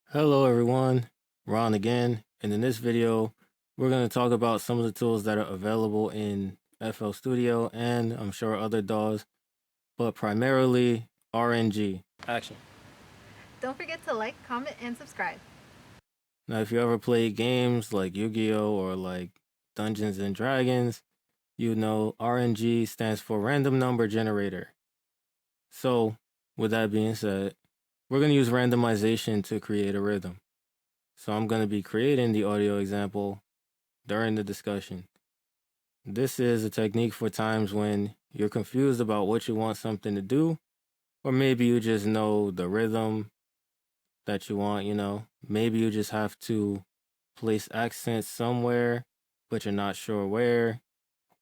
Hello everyone, Ron again, and in this video we're going to talk about some of the tools that are available in FL Studio and I'm sure other DAWs, but primarily RNG. Action. Don't forget to like, comment, and subscribe. Now if you ever played games like Yu-Gi-Oh or like Dungeons and Dragons, you know RNG stands for Random Number Generator. So with that being said, we're going to use randomization to create a rhythm. So I'm going to be creating the audio example during the discussion. This is a technique for times when you're confused about what you want something to do, or maybe you just know the rhythm that you want, Maybe you just have to place accents somewhere, but you're not sure where,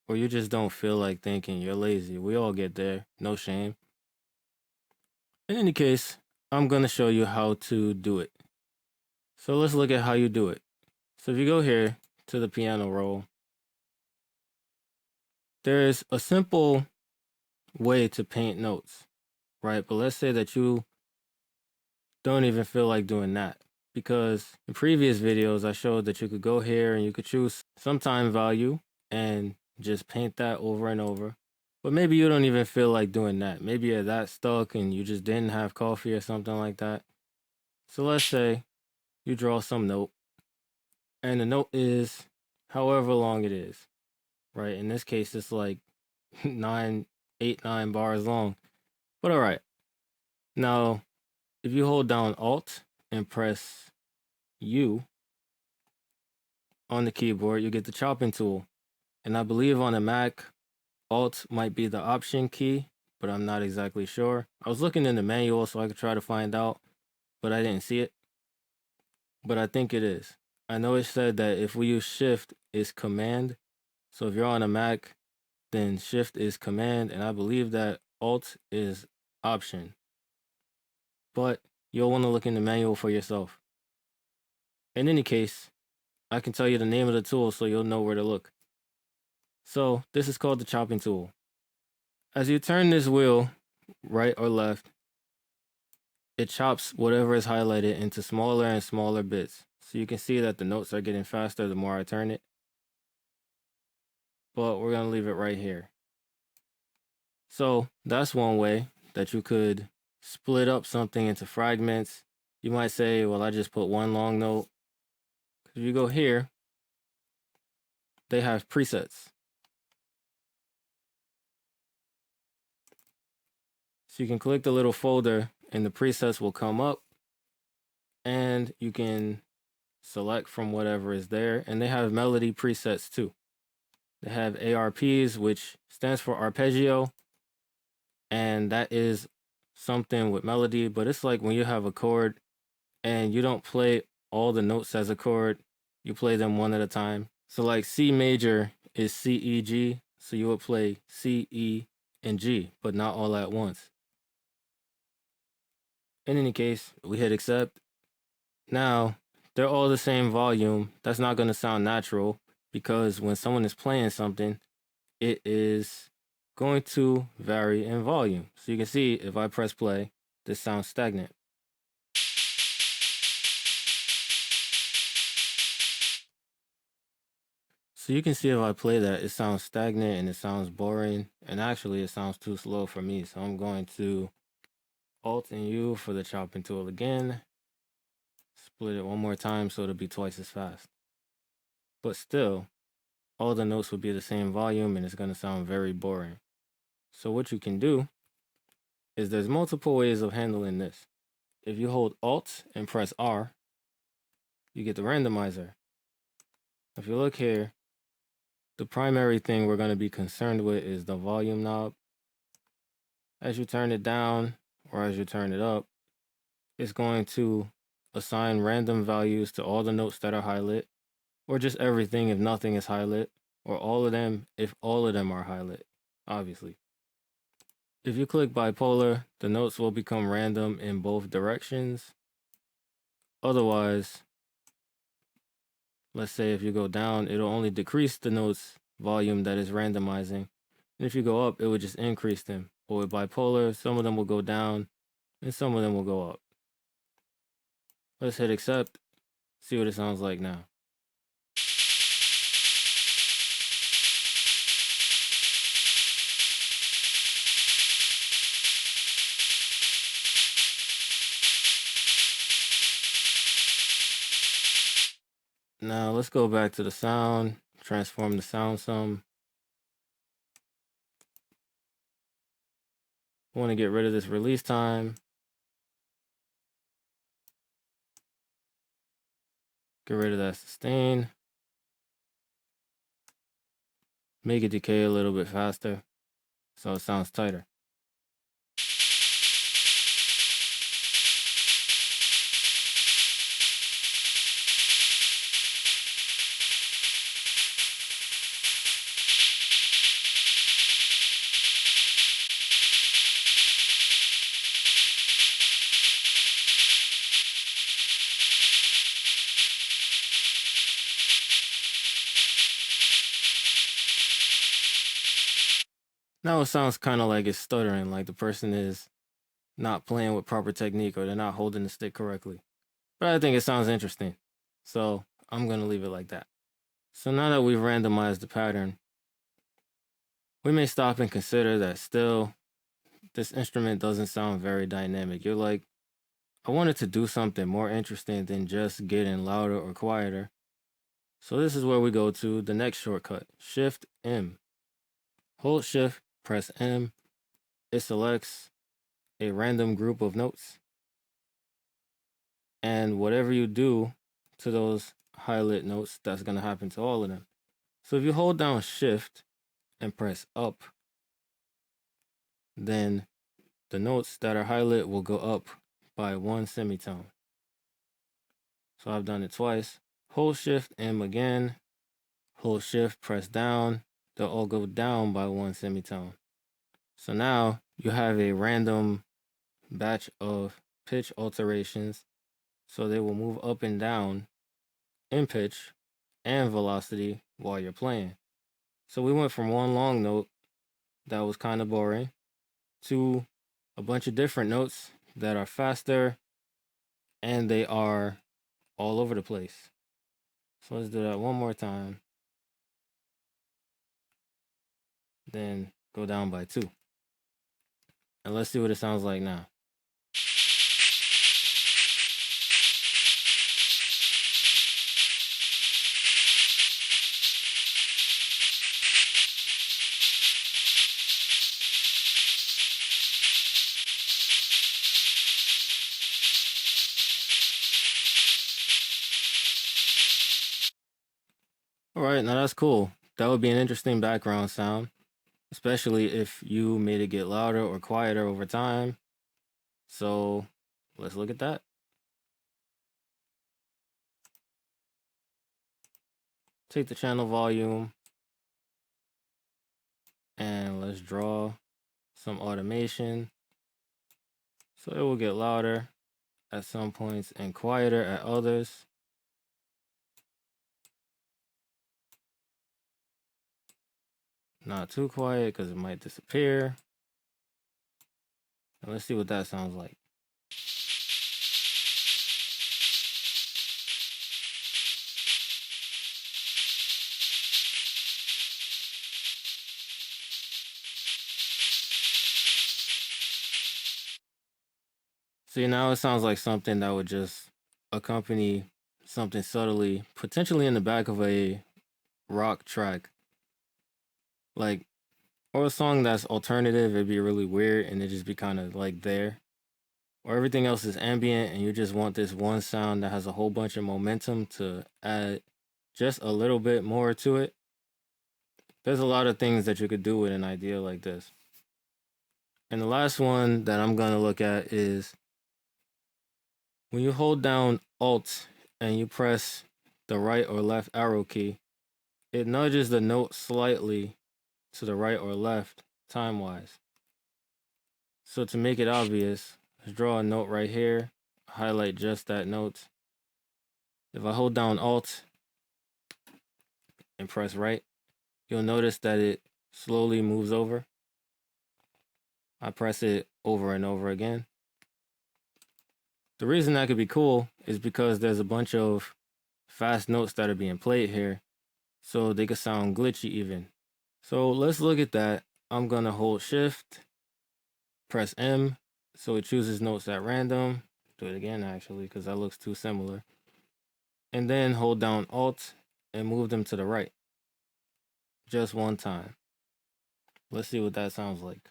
or you just don't feel like thinking, you're lazy. We all get there, no shame. In any case, I'm going to show you how to do it. So let's look at how you do it. So if you go here to the piano roll, there's a simple way to paint notes, right? But let's say that you don't even feel like doing that, because in previous videos I showed that you could go here and you could choose some time value and just paint that over and over. But maybe you don't even feel like doing that. Maybe you're that stuck and you just didn't have coffee or something like that. So let's say you draw some note and the note is however long it is, right? In this case, it's like 9 bars long, but all right. Now, if you hold down Alt and press U on the keyboard, you get the chopping tool. And I believe on a Mac, Alt might be the Option key, but I'm not exactly sure. I was looking in the manual so I could try to find out, but I didn't see it. But I think it is. I know it said that if we use Shift, it's Command. So if you're on a Mac, then Shift is Command, and I believe that Alt is Option. But you'll want to look in the manual for yourself. In any case, I can tell you the name of the tool so you'll know where to look. So this is called the chopping tool. As you turn this wheel right or left, it chops whatever is highlighted into smaller and smaller bits. So you can see that the notes are getting faster the more I turn it. But we're going to leave it right here. So that's one way that you could split up something into fragments. You might say, well, I just put one long note. If you go here, they have presets. So you can click the little folder and the presets will come up and you can select from whatever is there. And they have melody presets too. They have ARPs, which stands for Arpeggio. And that is something with melody, but it's like when you have a chord and you don't play all the notes as a chord, you play them one at a time. So like C major is C, E, G. So you would play C, E, and G, but not all at once. In any case, we hit accept. Now, they're all the same volume. That's not going to sound natural because when someone is playing something, it is going to vary in volume. So you can see if I press play, this sounds stagnant. So you can see if I play that, it sounds stagnant and it sounds boring. And actually it sounds too slow for me. So I'm going to Alt and U for the chopping tool again. Split it one more time so it'll be twice as fast. But still, all the notes will be the same volume and it's going to sound very boring. So what you can do is there's multiple ways of handling this. If you hold Alt and press R, you get the randomizer. If you look here, the primary thing we're going to be concerned with is the volume knob. As you turn it down or as you turn it up, it's going to assign random values to all the notes that are highlit, or just everything if nothing is highlit, or all of them if all of them are highlit. obviously. If you click bipolar, the notes will become random in both directions. Otherwise, let's say if you go down, it'll only decrease the notes volume that is randomizing. And if you go up, it would just increase them. But with bipolar, some of them will go down and some of them will go up. Let's hit accept, see what it sounds like now. Now let's go back to the sound, transform the sound some. I want to get rid of this release time. Get rid of that sustain. Make it decay a little bit faster so it sounds tighter. Now it sounds kind of like it's stuttering, like the person is not playing with proper technique or they're not holding the stick correctly. But I think it sounds interesting, so I'm going to leave it like that. So now that we've randomized the pattern, we may stop and consider that still this instrument doesn't sound very dynamic. You're like, I wanted to do something more interesting than just getting louder or quieter. So this is where we go to the next shortcut, Shift M. Hold Shift, press M. It selects a random group of notes. And whatever you do to those highlight notes, that's going to happen to all of them. So if you hold down Shift and press up, then the notes that are highlighted will go up by one semitone. So I've done it twice. Hold Shift M again. Hold Shift, press down. They'll all go down by one semitone. So now you have a random batch of pitch alterations. So they will move up and down in pitch and velocity while you're playing. So we went from one long note that was kind of boring to a bunch of different notes that are faster and they are all over the place. So let's do that one more time. Then go down by 2. And let's see what it sounds like now. All right, now that's cool. That would be an interesting background sound, especially if you made it get louder or quieter over time. So let's look at that. Take the channel volume and let's draw some automation. So it will get louder at some points and quieter at others. Not too quiet because it might disappear. And let's see what that sounds like. See, now it sounds like something that would just accompany something subtly, potentially in the back of a rock track. Like, or a song that's alternative, it'd be really weird and it'd just be kind of like there. Or everything else is ambient and you just want this one sound that has a whole bunch of momentum to add just a little bit more to it. There's a lot of things that you could do with an idea like this. And the last one that I'm going to look at is when you hold down Alt and you press the right or left arrow key, it nudges the note slightly to the right or left time-wise. So to make it obvious, let's draw a note right here, highlight just that note. If I hold down Alt and press right, you'll notice that it slowly moves over. I press it over and over again. The reason that could be cool is because there's a bunch of fast notes that are being played here, so they could sound glitchy even. So let's look at that. I'm gonna hold Shift, press M, so it chooses notes at random. Do it again actually, because that looks too similar. And then hold down Alt and move them to the right. Just one time. Let's see what that sounds like.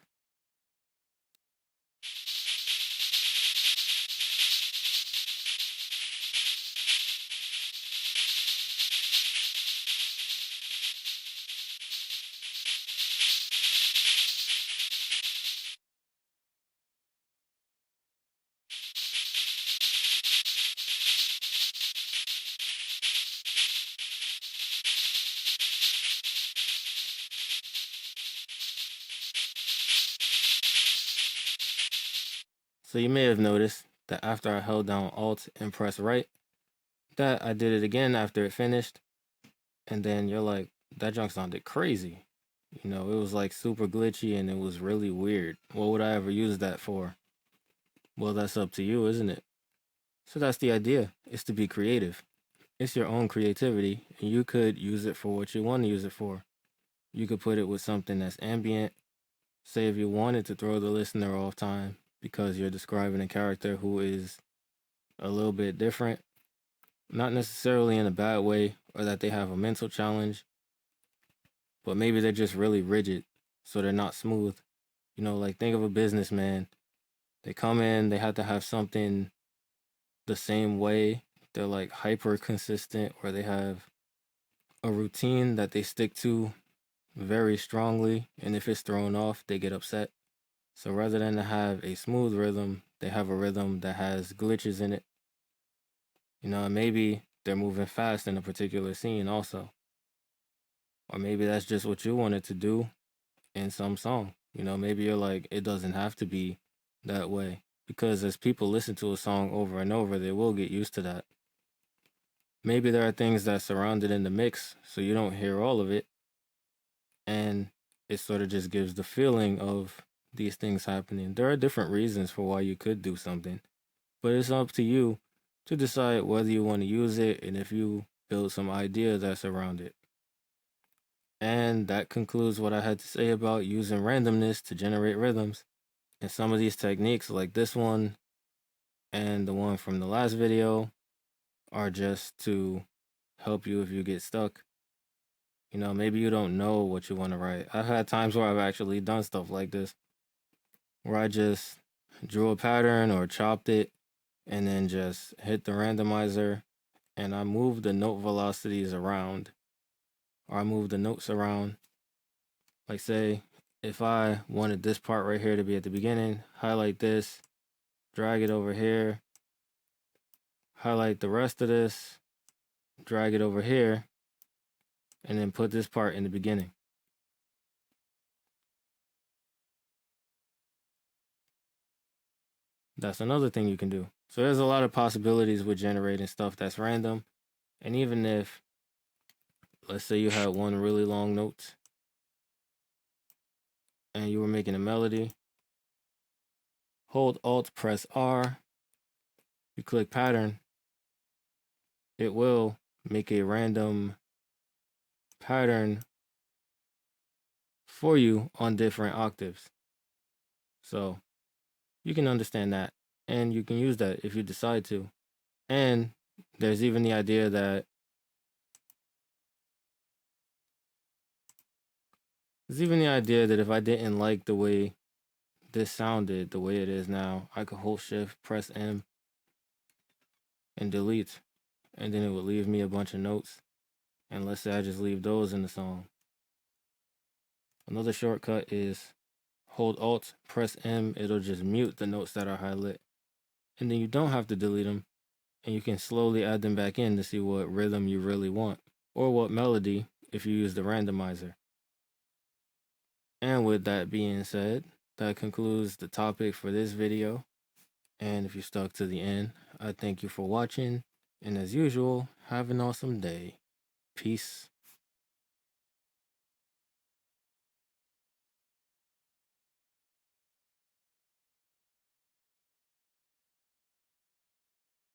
So you may have noticed that after I held down Alt and pressed right, that I did it again after it finished. And then you're like, that junk sounded crazy. You know, it was like super glitchy and it was really weird. What would I ever use that for? Well, that's up to you, isn't it? So that's the idea, is to be creative. It's your own creativity, and you could use it for what you want to use it for. You could put it with something that's ambient. Say if you wanted to throw the listener off time because you're describing a character who is a little bit different, not necessarily in a bad way or that they have a mental challenge, but maybe they're just really rigid, so they're not smooth. You know, like think of a businessman. They come in, they have to have something the same way. They're like hyper consistent, or they have a routine that they stick to very strongly, and if it's thrown off, they get upset. So rather than to have a smooth rhythm, they have a rhythm that has glitches in it. You know, and maybe they're moving fast in a particular scene also. Or maybe that's just what you wanted to do in some song. You know, maybe you're like, it doesn't have to be that way. Because as people listen to a song over and over, they will get used to that. Maybe there are things that surround it in the mix, so you don't hear all of it. And it sort of just gives the feeling of these things happening. There are different reasons for why you could do something, but it's up to you to decide whether you want to use it and if you build some idea that's around it. And that concludes what I had to say about using randomness to generate rhythms. And some of these techniques, like this one and the one from the last video, are just to help you if you get stuck. You know, maybe you don't know what you want to write. I've had times where I've actually done stuff like this, where I just drew a pattern or chopped it and then just hit the randomizer and I moved the note velocities around, or I moved the notes around. Like say, if I wanted this part right here to be at the beginning, highlight this, drag it over here, highlight the rest of this, drag it over here, and then put this part in the beginning. That's another thing you can do. So there's a lot of possibilities with generating stuff that's random. And even if, let's say you had one really long note and you were making a melody, hold Alt, press R, you click pattern, it will make a random pattern for you on different octaves. So you can understand that and you can use that if you decide to. And there's even the idea that if I didn't like the way this sounded the way it is now, I could hold Shift, press M, and delete, and then it would leave me a bunch of notes. And let's say I just leave those in the song. Another shortcut is hold Alt, press M, it'll just mute the notes that are highlighted. And then you don't have to delete them, and you can slowly add them back in to see what rhythm you really want, or what melody if you use the randomizer. And with that being said, that concludes the topic for this video. And if you stuck to the end, I thank you for watching. And as usual, have an awesome day. Peace.